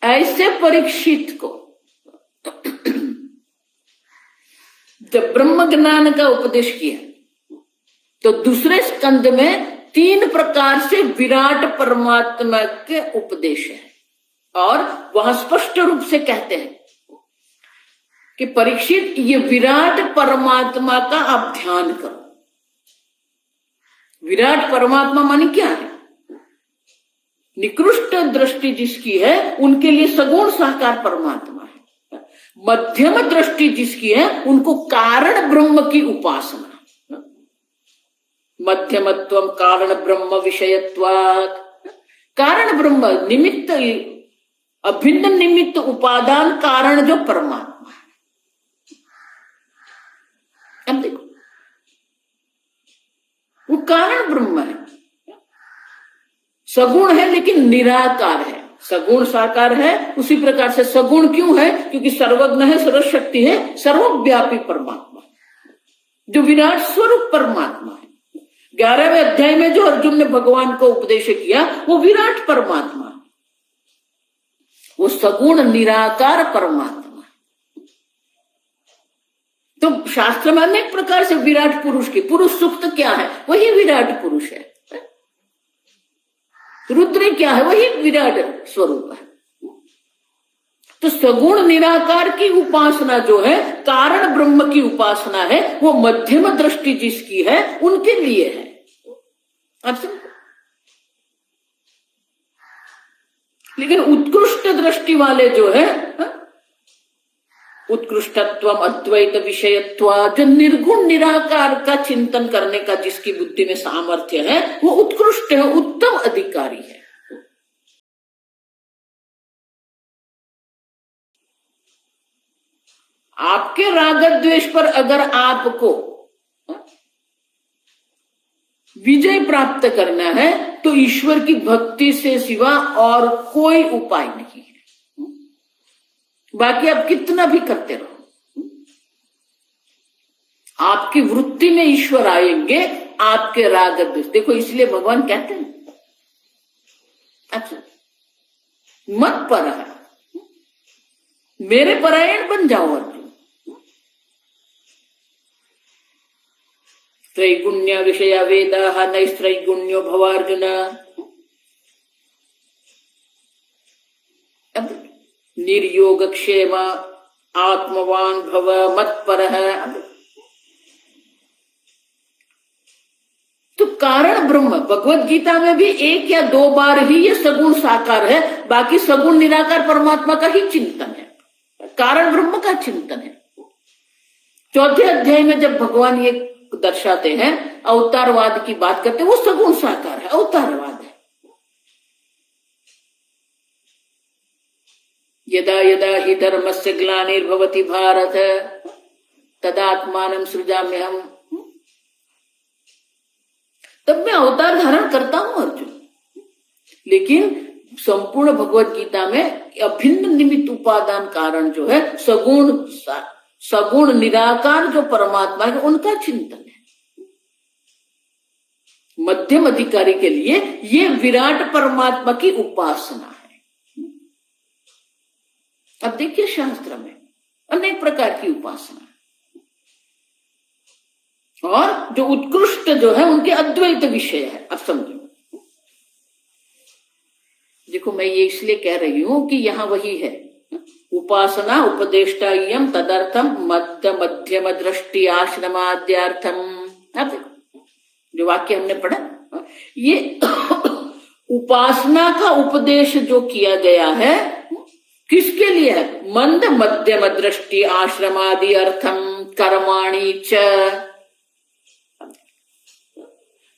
ऐसे परीक्षित को जब ब्रह्म ज्ञान का उपदेश किया, तो दूसरे स्कंद में 3 प्रकार से विराट परमात्मा के उपदेश है। और वहां स्पष्ट रूप से कहते हैं कि परीक्षित, ये विराट परमात्मा का आप ध्यान करो। विराट परमात्मा माने क्या है? निकृष्ट दृष्टि जिसकी है, उनके लिए सगुण साकार परमात्मा है। मध्यम दृष्टि जिसकी है, उनको कारण ब्रह्म की उपासना। मध्यमत्वम कारण ब्रह्म विषयत्वात्, कारण ब्रह्म निमित्त, अभिन्न निमित्त उपादान कारण जो परमात्मा है। अब देखो, वो कारण ब्रह्म है, सगुण है लेकिन निराकार है। सगुण साकार है, उसी प्रकार से सगुण क्यों है? क्योंकि सर्वज्ञ है, सर्वशक्ति है, सर्वव्यापी परमात्मा, जो विराट स्वरूप परमात्मा है। 11वें अध्याय में जो अर्जुन ने भगवान को उपदेश किया, वो विराट परमात्मा, वो सगुण निराकार परमात्मा। तो शास्त्र में अनेक प्रकार से विराट पुरुष की, पुरुष सूक्त क्या है? वही विराट पुरुष है। रुद्र क्या है? वही विराट स्वरूप है। तो सगुण निराकार की उपासना जो है, कारण ब्रह्म की उपासना है, वो मध्यम दृष्टि जिसकी है, उनके लिए है। अच्छा, लेकिन उत्कृष्ट दृष्टि वाले जो है, उत्कृष्टत्व अद्वैत विषयत्व, जो निर्गुण निराकार का चिंतन करने का जिसकी बुद्धि में सामर्थ्य है, वो उत्कृष्ट है, उत्तम अधिकारी है। आपके राग द्वेष पर अगर आपको विजय प्राप्त करना है, तो ईश्वर की भक्ति से सिवा और कोई उपाय नहीं है। बाकी आप कितना भी करते रहो, आपकी वृत्ति में ईश्वर आएंगे, आपके राग द्वेष। देखो, इसलिए भगवान कहते हैं, अच्छा मत परायण, मेरे परायण बन जाओ अर्जुन। त्रैगुण्य विषया वेदाः नैस्त्रैगुण्यो भवार्जुन। निर्योग क्षेम आत्मवान भव मत्परः। तो कारण ब्रह्म, भगवत गीता में भी 1 या 2 बार ही ये सगुण साकार है, बाकी सगुण निराकार परमात्मा का ही चिंतन है, कारण ब्रह्म का चिंतन है। 4थे अध्याय में जब भगवान ये दर्शाते हैं, अवतारवाद की बात करते हैं, वो सगुण साकार है, अवतारवाद है। यदा यदा हि धर्मस्य ग्लानिर्भवति भारत तदात्मानं सृजाम्यहम्। तब मैं अवतार धारण करता हूं अर्जुन। लेकिन संपूर्ण भगवत गीता में अभिन्न निमित्त उपादान कारण जो है सगुण निराकार जो परमात्मा है उनका चिंतन है। मध्यम अधिकारी के लिए ये विराट परमात्मा की उपासना है। अब देखिए शास्त्र में अनेक प्रकार की उपासना है और जो उत्कृष्ट जो है उनके अद्वैत विषय है। अब समझो, देखो मैं ये इसलिए कह रही हूं कि यहां वही है उपासना उपदेष्टा इयम तदर्थम मध्य मध्यम दृष्टि आश्रमाद्यार्थम। अब देखो जो वाक्य हमने पढ़ा, ये उपासना का उपदेश जो किया गया है किसके लिए है? मंद मध्यम दृष्टि आश्रमादि अर्थम कर्माणि च।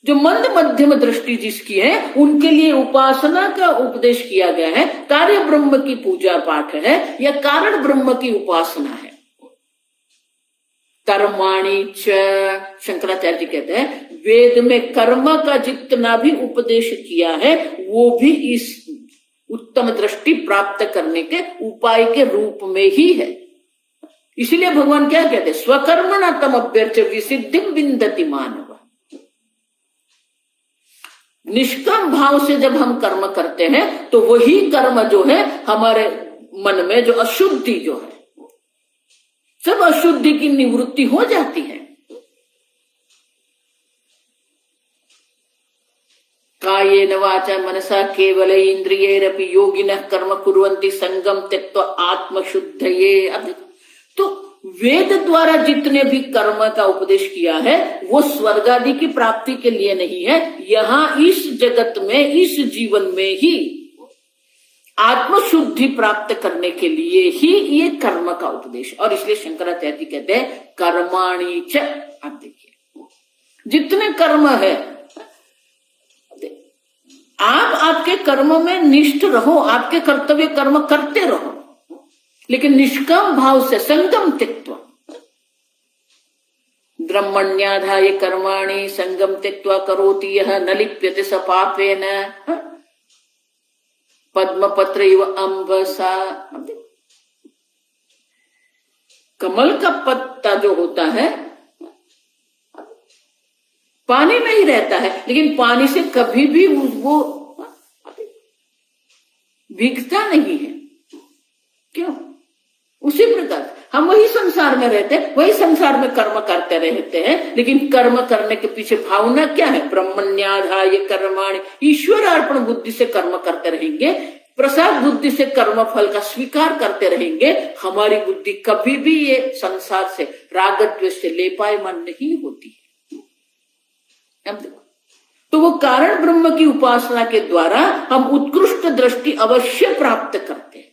जो मंद मध्यम दृष्टि जिसकी है उनके लिए उपासना का उपदेश किया गया है। कार्य ब्रह्म की पूजा पाठ है या कारण ब्रह्म की उपासना है। कर्माणि च, शंकराचार्य जी कहते हैं वेद में कर्म का जितना भी उपदेश किया है वो भी इस उत्तम दृष्टि प्राप्त करने के उपाय के रूप में ही है। इसलिए भगवान क्या कहते हैं? स्वकर्मणा तम अभ्यर्च विसिद्धिम विन्दति मानव। निष्काम भाव से जब हम कर्म करते हैं तो वही कर्म जो है हमारे मन में जो अशुद्धि जो है सब अशुद्धि की निवृत्ति हो जाती है। कायेन वाचा मनसा केवल इंद्रियैरपि योगिनः कर्म कुर्वन्ति संगम त्यक्त्वा आत्मशुद्धये। अब तो वेद द्वारा जितने भी कर्म का उपदेश किया है वो स्वर्ग आदि की प्राप्ति के लिए नहीं है। यहाँ इस जगत में इस जीवन में ही आत्मशुद्धि प्राप्त करने के लिए ही ये कर्म का उपदेश। और इसलिए शंकराचार्य जी कहते हैं कर्माणि च। आप देखिए जितने कर्म है आप आपके कर्म में निष्ठ रहो, आपके कर्तव्य कर्म करते रहो, लेकिन निष्काम भाव से संगम त्यक्त्वा ब्रह्मण्याधाय कर्माणि संगम त्यक्त्वा करोति यह न लिप्यते स पापेन पद्मपत्र इव अंबसा। कमल का पत्ता जो होता है पानी में ही रहता है लेकिन पानी से कभी भी वो भीगता नहीं है। क्यों? उसी प्रकार हम वही संसार में रहते हैं, वही संसार में कर्म करते रहते हैं, लेकिन कर्म करने के पीछे भावना क्या है? ब्रह्मण्याधाय कर्माणि, ईश्वर अर्पण बुद्धि से कर्म करते रहेंगे, प्रसाद बुद्धि से कर्म फल का स्वीकार करते रहेंगे। हमारी बुद्धि कभी भी ये संसार से राग द्वेष से लेपायमान नहीं होती है। तो वो कारण ब्रह्म की उपासना के द्वारा हम उत्कृष्ट दृष्टि अवश्य प्राप्त करते हैं।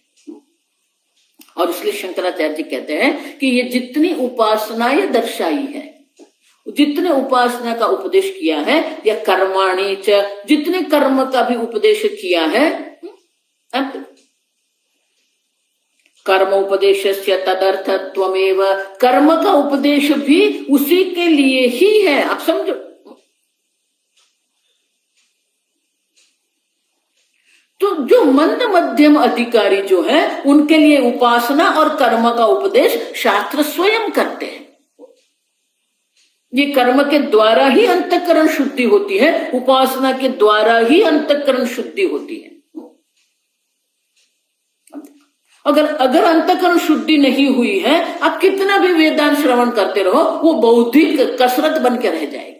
और इसलिए शंकराचार्य जी कहते हैं कि ये जितनी उपासना ये दर्शाई है, जितने उपासना का उपदेश किया है या कर्माणि च, जितने कर्म का भी उपदेश किया है, कर्म उपदेशस्य तदर्थत्वमेव, कर्म का उपदेश भी उसी के लिए ही है। आप समझो, तो जो मंद मध्यम अधिकारी जो है उनके लिए उपासना और कर्म का उपदेश शास्त्र स्वयं करते हैं। ये कर्म के द्वारा ही अंतःकरण शुद्धि होती है, उपासना के द्वारा ही अंतःकरण शुद्धि होती है। अगर अंतःकरण शुद्धि नहीं हुई है, आप कितना भी वेदांत श्रवण करते रहो, वो बौद्धिक कसरत बन के रह जाएगी।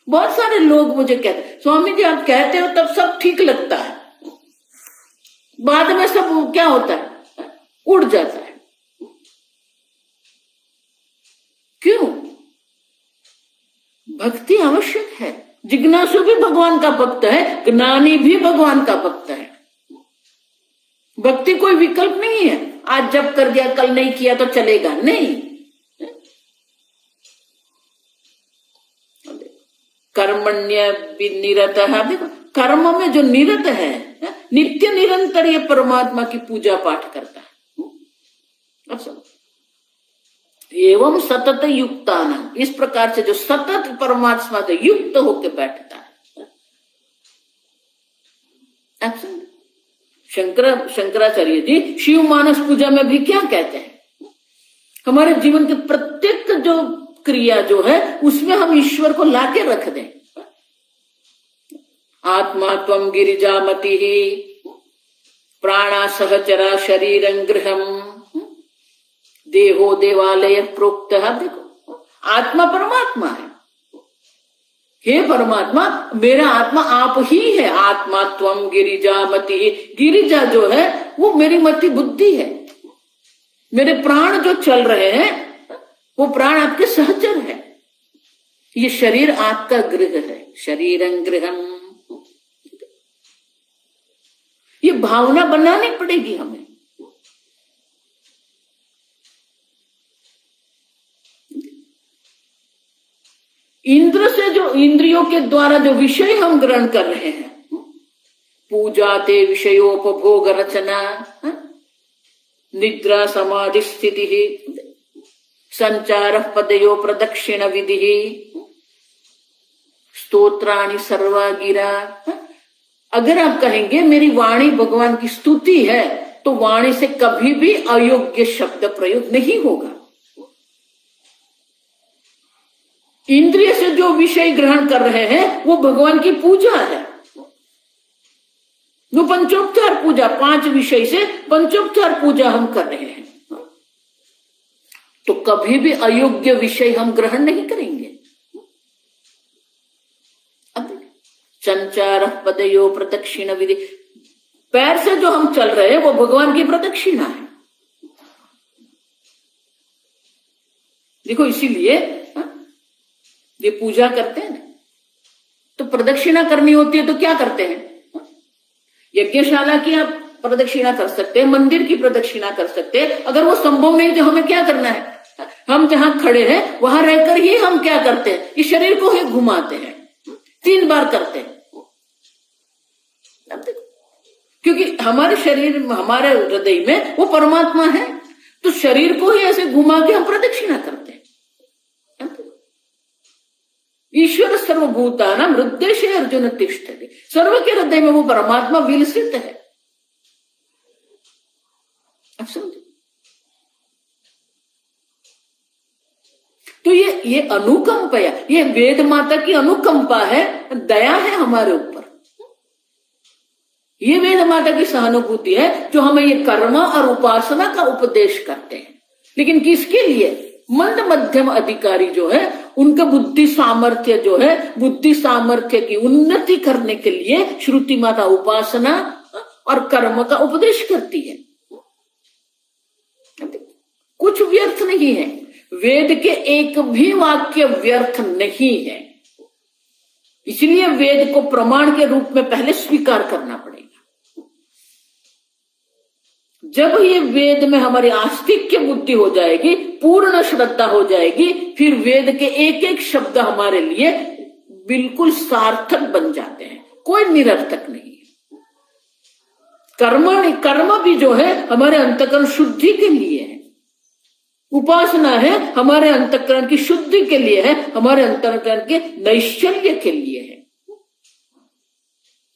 बहुत सारे लोग मुझे कहते हैं, स्वामी जी आप कहते हो तब सब ठीक लगता है, बाद में सब क्या होता है, उड़ जाता है। क्यों? भक्ति आवश्यक है। जिज्ञासु भी भगवान का भक्त है, ज्ञानी भी भगवान का भक्त है। भक्ति कोई विकल्प नहीं है, आज जब कर दिया कल नहीं किया तो चलेगा, नहीं। कर्मण्य निरत है, देखो कर्म में जो निरत है, नित्य निरंतर ये परमात्मा की पूजा पाठ करता है। अब समझ, एवं सतत युक्तान, इस प्रकार से जो सतत परमात्मा से युक्त होकर बैठता है। अब समझ, शंकराचार्य जी शिव मानस पूजा में भी क्या कहते हैं, हमारे जीवन के प्रत्येक जो क्रिया जो है उसमें हम ईश्वर को लाके रख दें। आत्मा त्वं गिरिजामति प्राणा सहचरा शरीरं गृहम देहो देवालय प्रोक्त। देखो, आत्मा परमात्मा है। हे परमात्मा, मेरा आत्मा आप ही है। आत्मा त्वं गिरिजामति, गिरिजा जो है वो मेरी मति बुद्धि है। मेरे प्राण जो चल रहे हैं वो प्राण आपके सहचर है। ये शरीर आपका गृह है, शरीरं गृहम। ये भावना बनानी पड़ेगी हमें। इंद्र से जो इंद्रियों के द्वारा जो विषय हम ग्रहण कर रहे हैं, पूजा ते विषयोपभोग रचना, निद्रा समाधि स्थिति, संचार पदयो प्रदक्षिण विधि, स्तोत्राणि सर्वा गिरा। अगर आप कहेंगे मेरी वाणी भगवान की स्तुति है, तो वाणी से कभी भी अयोग्य शब्द प्रयोग नहीं होगा। इंद्रिय से जो विषय ग्रहण कर रहे हैं वो भगवान की पूजा है। वो पंचोपचार पूजा, 5 विषय से पंचोपचार पूजा हम कर रहे हैं, तो कभी भी अयोग्य विषय हम ग्रहण नहीं करेंगे। अब संचार पदयो प्रदक्षिण विधि, पैर से जो हम चल रहे हैं वो भगवान की प्रदक्षिणा है। देखो, इसीलिए ये पूजा करते हैं ना, तो प्रदक्षिणा करनी होती है तो क्या करते हैं, यज्ञशाला की आप प्रदक्षिणा कर सकते हैं, मंदिर की प्रदक्षिणा कर सकते हैं। अगर वो संभव नहीं तो हमें क्या करना है, हम जहां खड़े हैं वहां रहकर ही हम क्या करते हैं, इस शरीर को ही घुमाते हैं, 3 बार करते हैं। क्योंकि हमारे शरीर में, हमारे हृदय में वो परमात्मा है, तो शरीर को ही ऐसे घुमा के हम प्रदक्षिणा करते हैं। ईश्वर सर्वभूतानां हृदयेषु अर्जुन तिष्ठति, सर्व के हृदय में वो परमात्मा विलसित है। अब समझो, तो ये अनुकंपा, ये वेद माता की अनुकंपा है, दया है हमारे ऊपर। ये वेद माता की सहानुभूति है जो हमें ये कर्म और उपासना का उपदेश करते हैं। लेकिन किसके लिए, मंद मध्यम अधिकारी जो है उनका बुद्धि सामर्थ्य जो है, बुद्धि सामर्थ्य की उन्नति करने के लिए श्रुति माता उपासना और कर्म का उपदेश करती है। कुछ व्यर्थ नहीं है, वेद के एक भी वाक्य व्यर्थ नहीं है। इसलिए वेद को प्रमाण के रूप में पहले स्वीकार करना पड़ेगा। जब ये वेद में हमारी आस्तिक्य बुद्धि हो जाएगी, पूर्ण श्रद्धा हो जाएगी, फिर वेद के एक एक शब्द हमारे लिए बिल्कुल सार्थक बन जाते हैं, कोई निरर्थक नहीं। कर्म भी जो है हमारे अंतःकरण शुद्धि के लिए है, उपासना है हमारे अंतःकरण की शुद्धि के लिए है, हमारे अंतःकरण के नैश्चल्य के लिए है।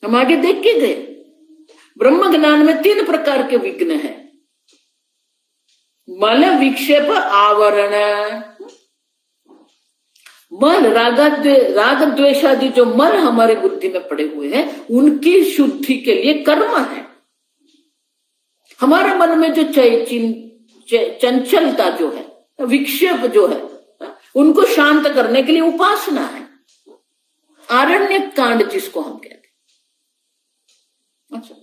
हम आगे देख के गए, ब्रह्म ज्ञान में 3 प्रकार के विघ्न है, मल, विक्षेप, आवरण। मल, राग द्वेषादि जो मल हमारे बुद्धि में पड़े हुए हैं, उनकी शुद्धि के लिए कर्म है। हमारे मन में जो चंचलता जो है, विक्षेप जो है, उनको शांत करने के लिए उपासना है, आरण्य कांड जिसको हम कहते हैं। अच्छा,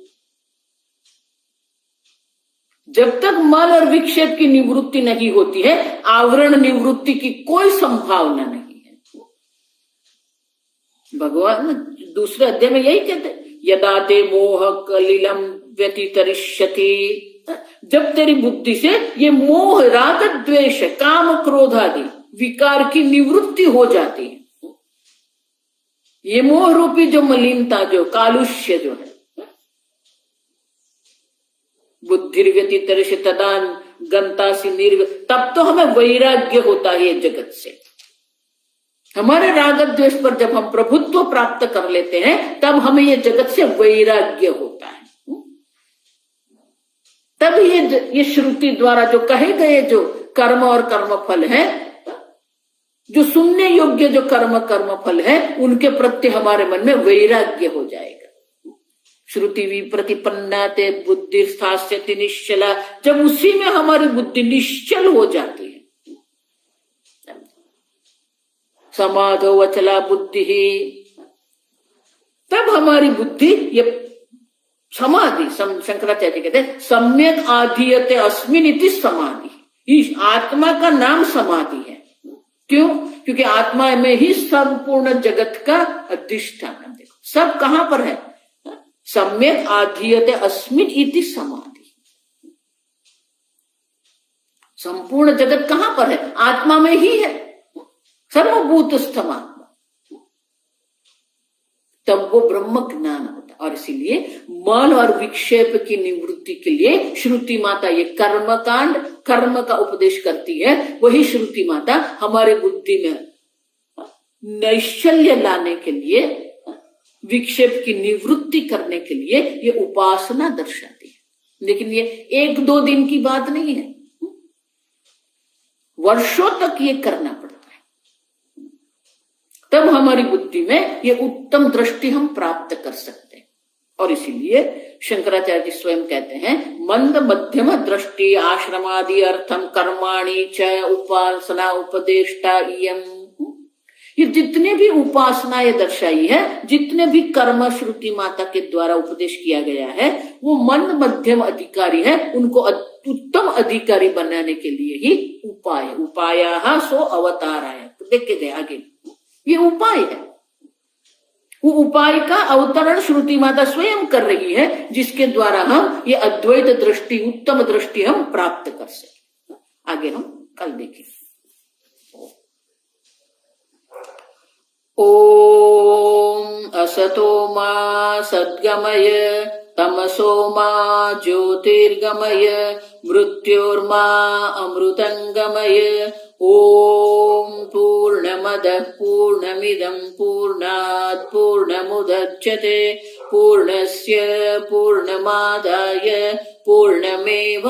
जब तक मल और विक्षेप की निवृत्ति नहीं होती है, आवरण निवृत्ति की कोई संभावना नहीं है। भगवान दूसरे अध्याय में यही कहते हैं, यदा ते मोह कलिलम व्यतितरिष्यति, जब तेरी बुद्धि से ये मोह, राग, द्वेष, काम, क्रोध आदि विकार की निवृत्ति हो जाती है, ये मोह रूपी जो मलिनता, जो कालुष्य जो है, बुद्धिर्व्यतितरस्य तदा गंतासि तब तो हमें वैराग्य होता है ये जगत से। हमारे राग द्वेष पर जब हम प्रभुत्व प्राप्त कर लेते हैं तब हमें ये जगत से वैराग्य होता है। तब ये श्रुति द्वारा जो कहे गए जो कर्म और कर्म फल है, जो सुनने योग्य जो कर्म फल है, उनके प्रति हमारे मन में वैराग्य हो जाएगा। श्रुति विप्रतिपन्ना ते बुद्धि स्थास्यति निश्चला, जब उसी में हमारी बुद्धि निश्चल हो जाती है। समाधो वचला बुद्धि ही, तब हमारी बुद्धि ये समाधि, शंकराचार्य कहते हैं सम्यक आधीयते अस्मिन इति समाधि। इस आत्मा का नाम समाधि है। क्यों? क्योंकि आत्मा में ही संपूर्ण जगत का अधिष्ठान है। देखो सब कहां पर है? सम्यक आधीयते अस्मिन इति समाधि। संपूर्ण जगत कहां पर है? आत्मा में ही है। सर्वभूतस्थम आत्मा, तब वो ब्रह्म ज्ञान होता। और इसीलिए मन और विक्षेप की निवृत्ति के लिए श्रुति माता ये कर्म कांड, कर्म का उपदेश करती है। वही श्रुति माता हमारे बुद्धि में नैश्चल्य लाने के लिए, विक्षेप की निवृत्ति करने के लिए ये उपासना दर्शाती है। लेकिन ये 1-2 दिन की बात नहीं है, वर्षों तक ये करना पड़ता है। तब हमारी बुद्धि में ये उत्तम दृष्टि हम प्राप्त कर सकते हैं। और इसीलिए शंकराचार्य जी स्वयं कहते हैं मंद मध्यम दृष्टि आश्रमादि अर्थम कर्माणि च उपासना उपदेष्टा इयम्। ये जितने भी उपासनाएं दर्शाई है, जितने भी कर्म श्रुति माता के द्वारा उपदेश किया गया है, वो मंद मध्यम अधिकारी है। उनको उत्तम अधिकारी बनाने के लिए ही उपाय, उपाया सो अवताराय, देख के गए आगे, ये उपाय है। वो उपाय का अवतरण श्रुति माता स्वयं कर रही है, जिसके द्वारा हम ये अद्वैत दृष्टि, उत्तम दृष्टि हम प्राप्त कर सके। आगे हम कल देखेंगे। ओम असतो मा सद्गमय तमसो मा ज्योतिर्गमय मृत्योर्मा अमृतंगमय। ओम पूर्णमदः पूर्णमिदं पूर्णात् पूर्णमुदच्यते पूर्णस्य पूर्णमादाय पूर्णमेवावशिष्यते।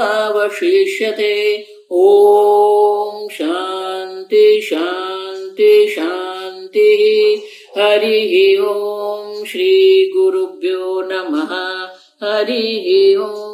ओम शांति शांति शांति। हरि ओम। श्री गुरुभ्यो नमः। हरि ओम।